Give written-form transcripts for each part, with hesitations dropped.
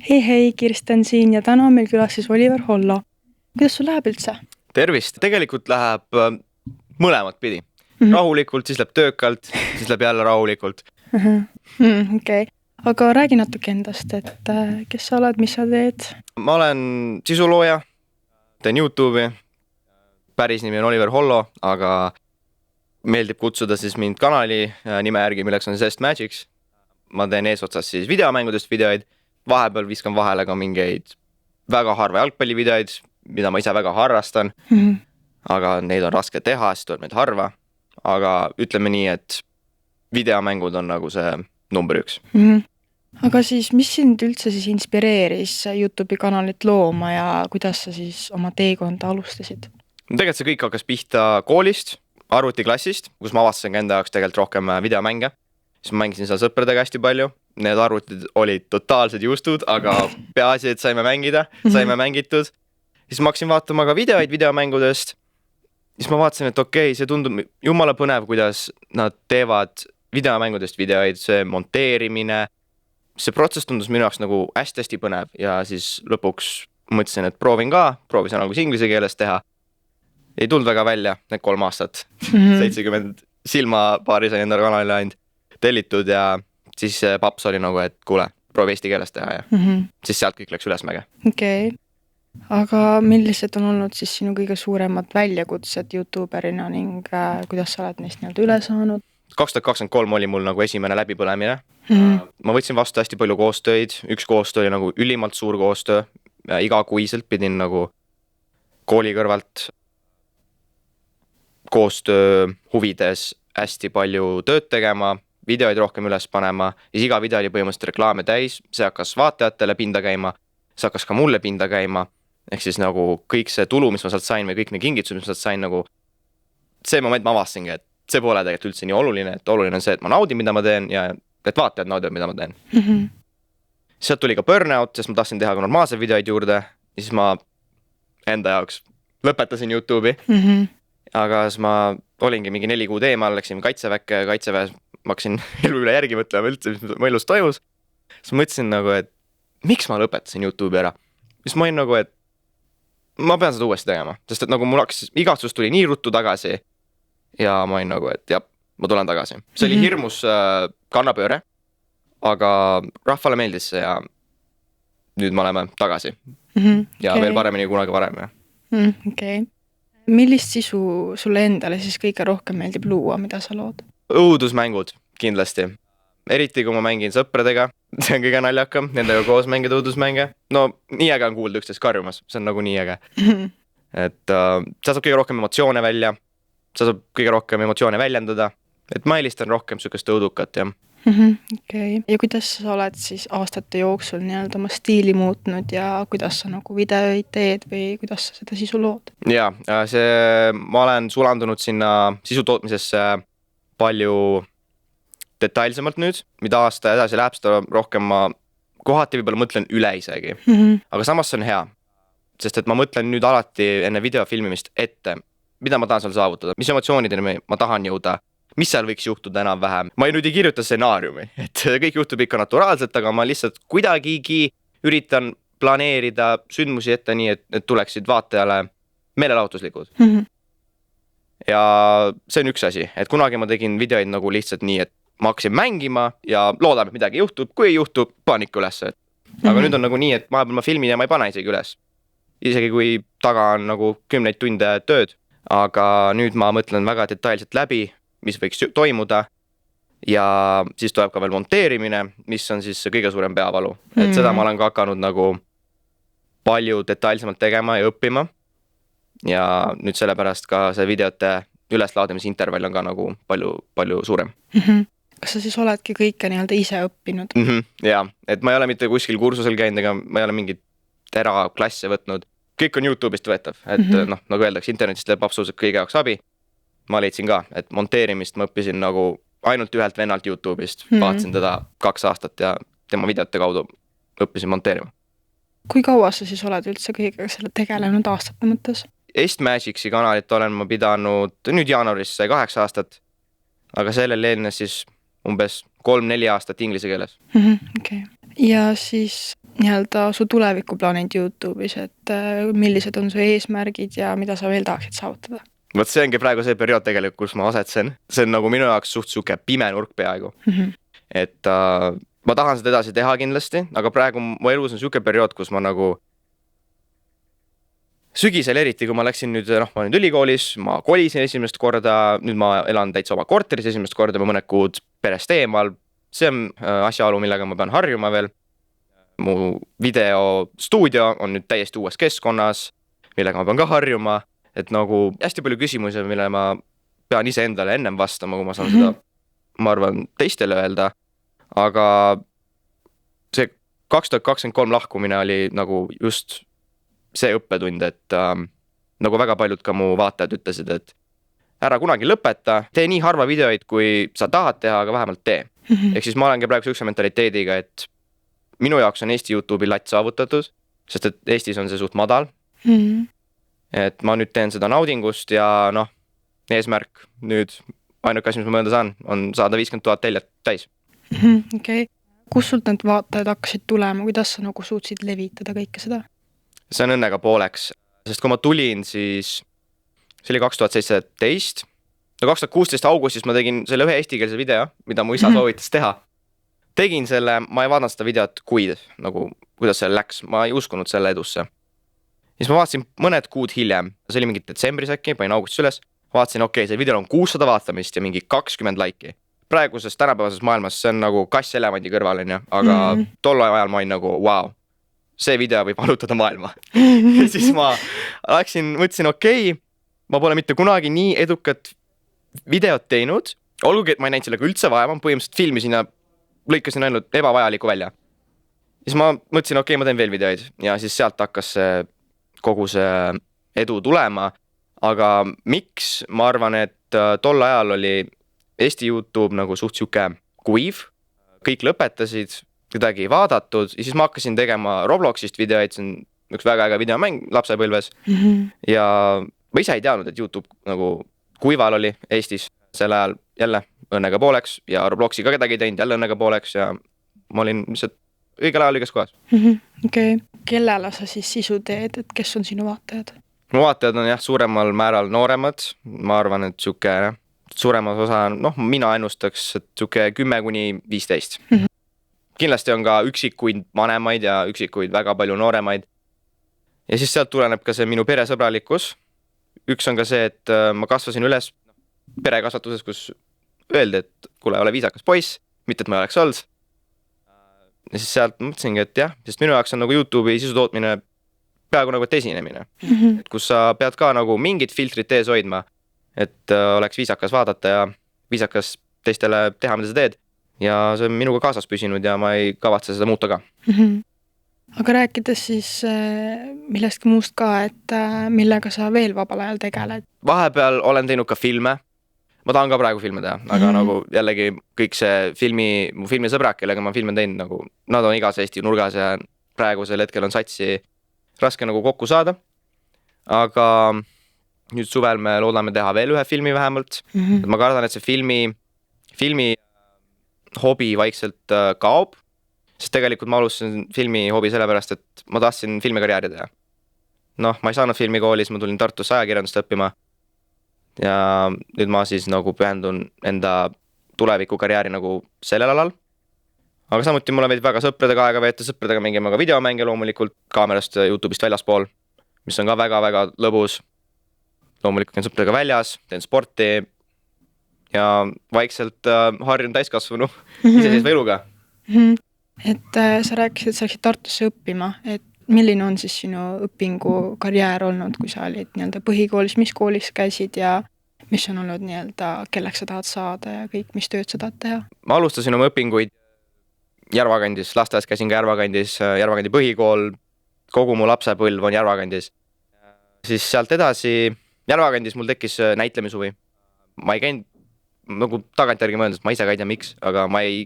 Hei, Kirsten siin ja täna on meil külas siis Oliver Hollo. Kuidas sul läheb üldse? Tervist, tegelikult läheb mõlemat pidi. Rahulikult, siis läheb töökalt, siis läheb jälle rahulikult. Okei. Aga räägi natuke endast, et kes sa oled, mis sa teed? Ma olen sisulooja, teen YouTube'i, päris nimi on Oliver Hollo, aga meeldib kutsuda siis mind kanali nime järgi, milleks on Zest Magics. Ma teen eesotsas siis videomängudest videoid, vahepeal viskan vahele ka mingeid väga harva jalgpallivideoid, mida ma ise väga harrastan, aga neid on raske teha, sest tuleb neid harva. Aga ütleme nii, et videomängud on nagu see number 1. Aga siis, mis sind üldse siis inspireeris YouTube'i kanalit looma ja kuidas sa siis oma teekonda alustasid? Tegelikult see kõik hakkas pihta koolist, arvutiklassist, kus ma avastasin ka enda jaoks tegelikult rohkem videomänge. Siis ma mängisin seal sõpradega hästi palju. Need arvutid olid totaalsed justud, aga peaasi, et saime mängida, saime mängitud. Siis ma hakkasin vaatama ka videoid videomängudest. Siis ma vaatasin, et okei, see tundub jumala põnev, kuidas nad teevad videomängudest videoid, see monteerimine. See protsess tundus minu jaoks nagu hästi põnev ja siis lõpuks mõtlesin, et proovisin alguses inglise keeles teha. Ei tulnud väga välja need 3 aastat. 70 silmapaari sain enda kanalile ainult tellitud ja siis paps oli nagu, et kuule, proovi eesti keeles teha ja siis sealt kõik läks ülesmäge. Okei. Aga millised on olnud siis sinu kõige suuremad väljakutsed YouTuberina ning kuidas sa oled neist nii-öelda üle saanud? 2023 oli mul nagu esimene läbipõlemine. Ma võtsin vastu hästi palju koostöid. Üks koostöö oli nagu ülimalt suur koostöö. Igakuiselt pidin nagu kooli kõrvalt koostöö huvides hästi palju tööd tegema, videoid rohkem üles panema ja siis iga video oli põhimõtteliselt reklaame täis, see hakkas vaatajatele pinda käima, see hakkas ka mulle pinda käima, ehk siis nagu kõik see tulu, mis ma sealt sain või kõik need kingitused, mis ma sealt sain, nagu see moment ma avastasingi, et see pole tegelikult üldse nii oluline, et oluline on see, et ma naudin, mida ma teen ja et vaatajad naudivad, mida ma teen. Sealt tuli ka burnout, sest ma tahtsin teha ka normaalseid videoid juurde ja siis ma enda jaoks lõpetasin YouTube'i. Aga siis ma olingi mingi 4 kuud eemal, läksin kaitseväes, ma hakkasin elu üle järgi mõtlema üldse, mis mu elus toimus. Siis mõtlesin nagu, et miks ma lõpetasin YouTube'i ära? Siis ma olin nagu, et ma pean seda uuesti tegema, sest et nagu mul hakkas igatsus tuli nii ruttu tagasi ja ma olin nagu, et jah, ma tulen tagasi. See oli hirmus kannapööre, aga rahvale meeldis see ja nüüd me oleme tagasi. Ja veel paremini kunagi varem. Okei. Millist sisu sulle endale siis kõige rohkem meeldib luua, mida sa lood? Õudusmängud, kindlasti. Eriti kui ma mängin sõpradega, see on kõige naljakam, nendega koos mängida õudusmänge. No nii äge on kuulda üksteist karjumas, see on nagu nii äge. Et sa saab kõige rohkem emotsioone välja, sa saab kõige rohkem emotsioone väljendada, et ma eelistan rohkem sükest õudukat, jah. Okei. Ja kuidas sa oled siis aastate jooksul nii-öelda oma stiili muutnud ja kuidas sa nagu videoid teed või kuidas sa seda sisu lood? Jaa, ma olen sulandunud sinna sisu tootmisesse palju detailsemalt nüüd, mida aasta edasi läheb, seda rohkem ma kohati võib-olla mõtlen üle isegi. Aga samas see on hea, sest et ma mõtlen nüüd alati enne videofilmimist ette, mida ma tahan seal saavutada, mis emotsioonideni ma tahan jõuda, mis seal võiks juhtuda enam-vähem. Ma nüüd ei kirjuta stsenaariumi, et kõik juhtub ikka naturaalselt, aga ma lihtsalt kuidagigi üritan planeerida sündmusi ette nii, et tuleksid vaatajale meelelahutuslikud. Ja see on üks asi, et kunagi ma tegin videoid nagu lihtsalt nii, et ma hakkasin mängima ja loodan, et midagi juhtub, kui ei juhtu, paanika üles. Aga nüüd on nagu nii, et vahepeal ma filmin ja ma ei pane isegi üles. Isegi kui taga on nagu 10 tunde tööd, aga nüüd ma mõtlen väga detailselt läbi, mis võiks toimuda ja siis tuleb ka veel monteerimine, mis on siis kõige suurem peavalu. Et seda ma olen ka hakanud nagu palju detailsemalt tegema ja õppima ja nüüd sellepärast ka see videote üleslaadimise intervall on ka nagu palju suurem. Kas sa siis oledki kõike nii-öelda ise õppinud? Jaa, et ma ei ole mitte kuskil kursusel käinud ega ma ei ole mingit eraklasse võtnud. Kõik on YouTube'ist võetav, et nagu öeldakse, internetist leiab absoluutselt kõige jaoks abi. Ma leidsin ka, et monteerimist ma õppisin nagu ainult ühelt vennalt YouTube'ist. Vaatasin teda 2 aastat ja tema videote kaudu õppisin monteerima. Kui kaua sa siis oled üldse kõigega selle tegelenud aastate mõttes? Zest Magicsi kanalit olen ma pidanud nüüd jaanuaris 8 aastat, aga sellel eelnes siis umbes 3-4 aastat inglise keeles. Okay. Ja siis nii-öelda su tulevikuplaanid YouTube'is, et millised on su eesmärgid ja mida sa veel tahaksid saavutada? Vot see ongi praegu see periood tegelikult, kus ma asetsen. See on nagu minu jaoks suht siuke pime nurk peaaegu. Et ma tahan seda edasi teha kindlasti, aga praegu mu elus on siuke periood, kus ma nagu sügisel eriti, kui ma läksin nüüd, ma olen ülikoolis, ma kolisin esimest korda, nüüd ma elan täitsa oma korteris esimest korda, ma mõned kuud perest eemal. See on asjaolu, millega ma pean harjuma veel. Mu videostuudio on nüüd täiesti uues keskkonnas, millega ma pean ka harjuma. Et nagu hästi palju küsimusi, mille ma pean ise endale ennem vastama, kui ma saan seda, ma arvan, teistele öelda. Aga see 2023 lahkumine oli nagu just see õppetund, et nagu väga paljud ka mu vaatajad ütlesid, et ära kunagi lõpeta, tee nii harva videoid, kui sa tahad teha, aga vähemalt tee. Ehk siis ma olengi praegu sükse mentaliteediga, et minu jaoks on Eesti YouTube'i latt saavutatud, sest et Eestis on see suht madal. Et ma nüüd teen seda naudingust ja eesmärk nüüd ainuke asi, mis ma mõelda saan, on saada 50 000 teljat täis. Okay. Kus sult need vaatajad hakkasid tulema, kuidas sa nagu suutsid levitada kõike seda? See on õnnega pooleks, sest kui ma tulin, siis see oli 2017. 2016 augustis ma tegin selle ühe eestikeelse video, mida mu isa soovitas teha. Tegin selle, ma ei vaadanud seda videot kuid, nagu kuidas see läks, ma ei uskunud selle edusse. Siis ma vaatasin mõned kuud hiljem, see oli mingi detsembris äkki, panin augustis üles, vaatasin, okei, see video on 600 vaatamist ja mingi 20 laiki. Praeguses tänapäevases maailmas see on nagu kass elevandi kõrval, aga tol ajal ma olin nagu, wow, see video võib valutada maailma. Ja siis ma mõtlesin, okei, ma pole mitte kunagi nii edukat videot teinud, olgugi, et ma ei näinud sellega üldse vaja, ma põhimõtteliselt filmisin ja lõikasin ainult ebavajaliku välja. Siis ma mõtlesin, okei, ma teen veel videoid ja siis sealt hakkas kogu see edu tulema, aga miks? Ma arvan, et tol ajal oli Eesti YouTube nagu suht siuke kuiv, kõik lõpetasid, kuidagi ei vaadatud ja siis ma hakkasin tegema Robloxist videoid, see on üks väga äge videomäng lapsepõlves ja ma ise ei teadnud, et YouTube nagu kuival oli Eestis sel ajal jälle õnnega pooleks ja Robloxi ka kedagi ei teinud jälle õnnega pooleks ja ma olin lihtsalt õigel ajal õiges kohas. Okay. Kellele sa siis sisu teed, et kes on sinu vaatajad? Mu vaatajad on jah suuremal määral nooremad, ma arvan, et siuke suuremas osa, mina ennustaks, et siuke 10–15. Kindlasti on ka üksikuid vanemaid ja üksikuid väga palju nooremaid. Ja siis sealt tuleneb ka see minu peresõbralikkus. Üks on ka see, et ma kasvasin üles perekasvatuses, kus öeldi, et kuule, ole viisakas poiss, mitte et ma oleks olnud. Ja siis sealt mõtlesingi, et jah, sest minu jaoks on nagu YouTube'i sisu tootmine peaaegu nagu et esinemine. Et kus sa pead ka nagu mingid filtrid ees hoidma, et oleks viisakas vaadata ja viisakas teistele teha, mida sa teed. Ja see on minuga kaasas püsinud ja ma ei kavatse seda muuta ka. Aga rääkides siis millestki muust ka, et millega sa veel vabal ajal tegeled? Vahepeal olen teinud ka filme. Ma tahan ka praegu filme teha, aga nagu jällegi kõik see mu filmisõbrak, kellega ma filme teinud, nagu nad on igas Eesti nurgas ja praegusel hetkel on satsi raske nagu kokku saada. Aga nüüd suvel me loodame teha veel ühe filmi vähemalt. Et ma kardan, et see filmi hobi vaikselt kaob, sest tegelikult ma alustasin filmi hobi sellepärast, et ma tahtsin filmikarjääri teha. Ma ei saanud filmikoolis, ma tulin Tartusse ajakirjandust õppima ja nüüd ma siis nagu pühendun enda tulevikukarjääri nagu sellel alal. Aga samuti mulle veidi väga sõpradega aega veeta, sõpradega mängima ka videomänge loomulikult kaamerast YouTube'ist väljaspool, mis on ka väga-väga lõbus. Loomulikult käin sõpradega väljas, teen sporti ja vaikselt harjun täiskasvanu iseseisva eluga. Et sa rääkisid, et sa läksid Tartusse õppima, et milline on siis sinu õpingu karjäär olnud, kui sa olid nii-öelda põhikoolis, mis koolis käisid ja mis on olnud nii-öelda, kelleks sa tahad saada ja kõik, mis tööd sa tahad teha? Ma alustasin oma õpinguid Järvakandis, lasteaias käisin ka Järvakandis, Järvakandi põhikool, kogu mu lapsepõlv on Järvakandis. Siis sealt edasi, Järvakandis mul tekkis näitlemishuvi. Ma ei käinud nagu tagantjärgi mõeldes, ma ise ka ei tea miks, aga ma ei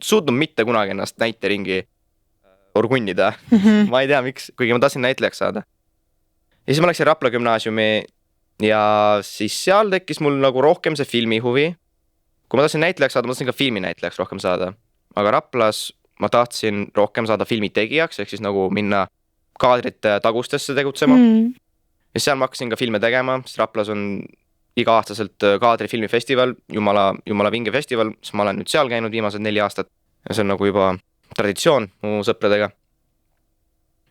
suutnud mitte kunagi ennast näiteringi orgunnida. Ma ei tea miks, kuigi ma tahtsin näitlejaks saada. Ja siis ma läksin Rapla gümnaasiumi ja siis seal tekkis mul nagu rohkem see filmi huvi. Kui ma tahtsin näitlejaks saada, ma tahtsin ka filmi näitlejaks rohkem saada. Aga Raplas ma tahtsin rohkem saada filmi tegijaks, ehk siis nagu minna kaadrite tagustesse tegutsema. Ja seal ma hakkasin ka filme tegema, sest Raplas on iga-aastaselt kaadrifilmifestival, Jumala vinge festival, siis ma olen nüüd seal käinud viimased 4 aastat ja see on nagu juba traditsioon mu sõpradega.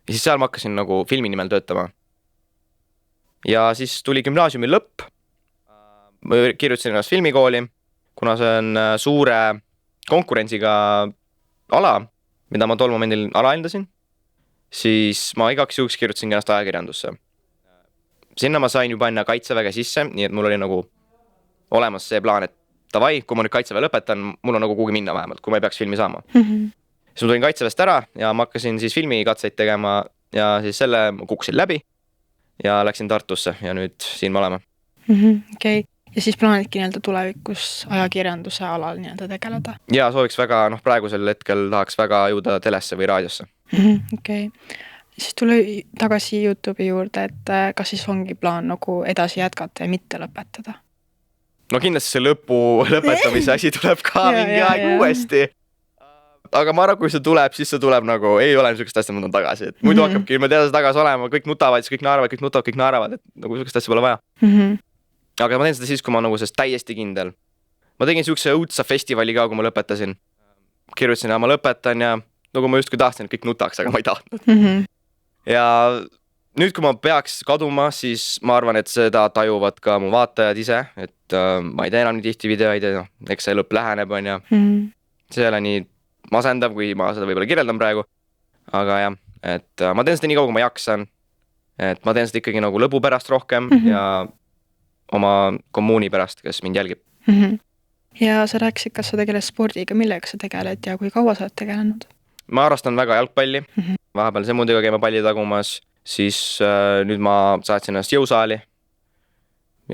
Ja siis seal ma hakkasin nagu filmi nimel töötama. Ja siis tuli gümnaasiumi lõpp, ma kirjutasin ennast filmikooli, kuna see on suure konkurentsiga ala, mida ma tol momendil alahindasin, siis ma igaks juhuks kirjutasin ennast ajakirjandusse. Sinna ma sain juba enne kaitseväge sisse, nii et mul oli nagu olemas see plaan, et davai, kui ma nüüd kaitseväe lõpetan, mul on nagu kuhugi minna vähemalt, kui ma ei peaks filmi saama. Siis ma tulin kaitseväest ära ja ma hakkasin siis filmikatseid tegema ja siis selle ma kukkusin läbi ja läksin Tartusse ja nüüd siin me oleme. Okei. Ja siis plaanidki nii-öelda tulevikus ajakirjanduse alal nii-öelda tegeleda? Ja sooviks väga, praegusel hetkel tahaks väga jõuda telesse või raadiosse. Okei. Siis tuli tagasi YouTube'i juurde, et kas siis ongi plaan nagu edasi jätkata ja mitte lõpetada? No kindlasti see lõpetamise asi tuleb ka mingi aeg uuesti. Aga ma arvan, kui see tuleb, siis see tuleb nagu, ei ole niisugust asja, ma tulen tagasi. Et muidu hakkabki ilma teadasi tagasi olema, kõik nutavad, siis kõik naeravad, et nagu niisugust asja pole vaja. Aga ma teen seda siis, kui ma nagu sellest täiesti kindel. Ma tegin niisuguse õudsa festivali ka, kui ma lõpetasin. Kirjutasin, ja ma lõpetan ja nagu ma justkui tahtsin, et kõik nutaks, aga ma ei tahtnud. Ja nüüd, kui ma peaks kaduma, siis ma arvan, et seda tajuvad ka mu vaatajad ise, et ma ei tee enam nii tihti videoid ja eks see lõpp läheneb on ja see ei ole nii masendav, kui ma seda võib-olla kirjeldan praegu. Aga jah, et ma teen seda nii kaua, kui ma jaksan, et ma teen seda ikkagi nagu lõbu pärast rohkem ja oma kommuuni pärast, kes mind jälgib. Ja sa rääkisid, kas sa tegeled spordiga, millega sa tegeled ja kui kaua sa oled tegelenud? Ma harrastan väga jalgpalli, vahepeal Semmundiga käime palli tagumas, siis nüüd ma saatsin ennast jõusaali,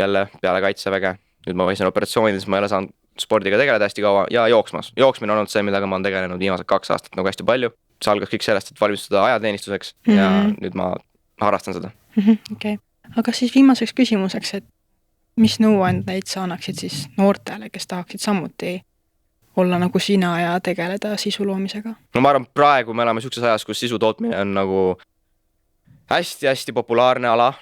jälle peale kaitseväge, nüüd ma võisin operatsioonides, ma ei ole saanud spordiga tegeleda hästi kaua ja jooksmas. Jooksmine on olnud see, millega ma olen tegelenud viimased 2 aastat nagu hästi palju. See algas kõik sellest, et valmistada ajateenistuseks ja nüüd ma harrastan seda. Okei. Aga siis viimaseks küsimuseks, et mis nõuandeid sa annaksid siis noortele, kes tahaksid samuti olla nagu sina ja tegeleda sisu loomisega? No ma arvan, praegu me oleme niisuguses ajas, kus sisu tootmine on nagu hästi-hästi populaarne ala.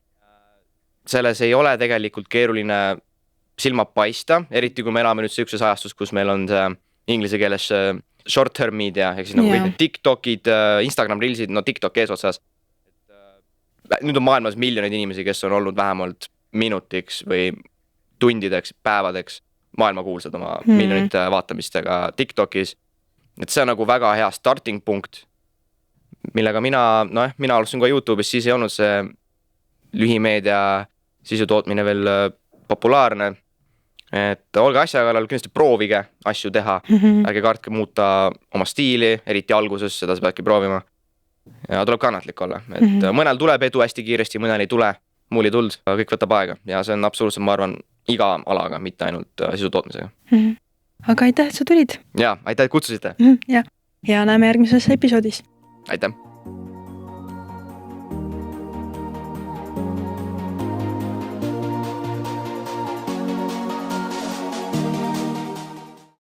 Selles ei ole tegelikult keeruline silma paista, eriti kui me elame nüüd niisuguses ajastus, kus meil on see inglise keeles short term media, ehk siis nagu kõik TikTokid, Instagram Reelsid, no TikTok eesotsas. Nüüd on maailmas miljoneid inimesi, kes on olnud vähemalt minutiks või tundideks, päevadeks maailmakuulsad oma miljonite vaatamistega TikTokis. Et see on nagu väga hea starting punkt, millega mina alustasin ka YouTube'is, siis ei olnud see lühimeedia sisu tootmine veel populaarne. Et olge asja kallal, kindlasti proovige asju teha, ärge kartke muuta oma stiili, eriti alguses, seda sa peadki proovima. Ja tuleb kannatlik olla, et mõnel tuleb edu hästi kiiresti, mõnel ei tule, mul ei tuld, kõik võtab aega ja see on absoluutselt, ma arvan, iga alaga, mitte ainult sisu tootmisega. Aga aitäh, et sa tulid. Ja, aitäh, et kutsusite. Ja näeme järgmises episoodis. Aitäh.